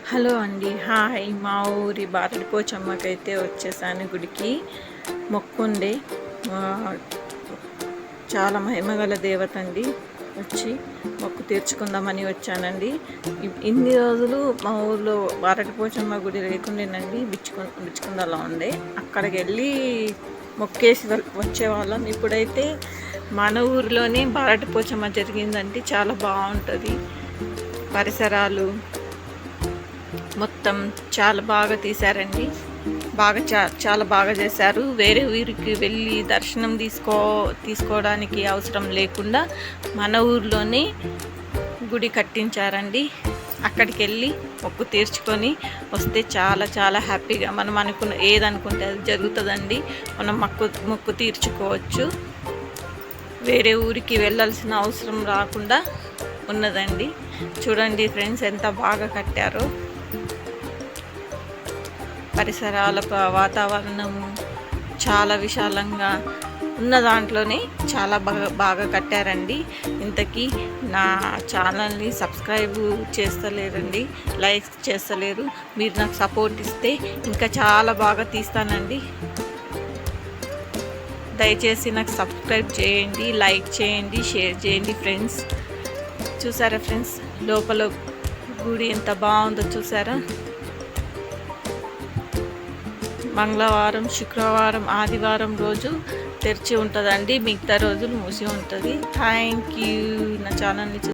Hello అండి, hi. మా ఊరి బారడి పోచమ్మకైతే వచ్చేసాను గుడికి. మొక్కుండే చాలా మహిమగల దేవత అండి. వచ్చి మొక్కు తీర్చుకుందామని వచ్చానండి. ఇన్ని రోజులు మా ఊర్లో బారడి పోచమ్మ గుడి లేకుండేనండి, బిచ్చుకుందలా ఉండే. అక్కడికి వెళ్ళి మొక్కేసి వచ్చేవాళ్ళం. ఇప్పుడైతే మన ఊరిలోనే బారడి పోచమ్మ జరిగిందండి. చాలా బాగుంటుంది. పరిసరాలు మొత్తం చాలా బాగా తీశారండి. చాలా బాగా చేశారు. వేరే ఊరికి వెళ్ళి దర్శనం తీసుకోవడానికి అవసరం లేకుండా మన ఊర్లోనే గుడి కట్టించారండి. అక్కడికి వెళ్ళి మొక్కు తీర్చుకొని వస్తే చాలా చాలా హ్యాపీగా మనం ఏదనుకుంటే అది జరుగుతుందండి. మనం మొక్కు తీర్చుకోవచ్చు. వేరే ఊరికి వెళ్ళాల్సిన అవసరం రాకుండా ఉన్నదండి. చూడండి ఫ్రెండ్స్, ఎంత బాగా కట్టారో. పరిసరాల వాతావరణము చాలా విశాలంగా ఉన్న దాంట్లోనే చాలా బాగా కట్టారండి. ఇంతకీ నా ఛానల్ని సబ్స్క్రైబ్ చేస్తలేరండి, లైక్ చేస్తలేరు. మీరు నాకు సపోర్ట్ ఇస్తే ఇంకా చాలా బాగా తీస్తానండి. దయచేసి నాకు సబ్స్క్రైబ్ చేయండి, లైక్ చేయండి, షేర్ చేయండి ఫ్రెండ్స్. చూసారా ఫ్రెండ్స్, లోపల గుడి ఎంత బాగుందో చూసారా. మంగళవారం, శుక్రవారం, ఆదివారం రోజు తెరిచి ఉంటుందండి. మిగతా రోజులు మూసి ఉంటుంది. Thank you. నా ఛానల్ని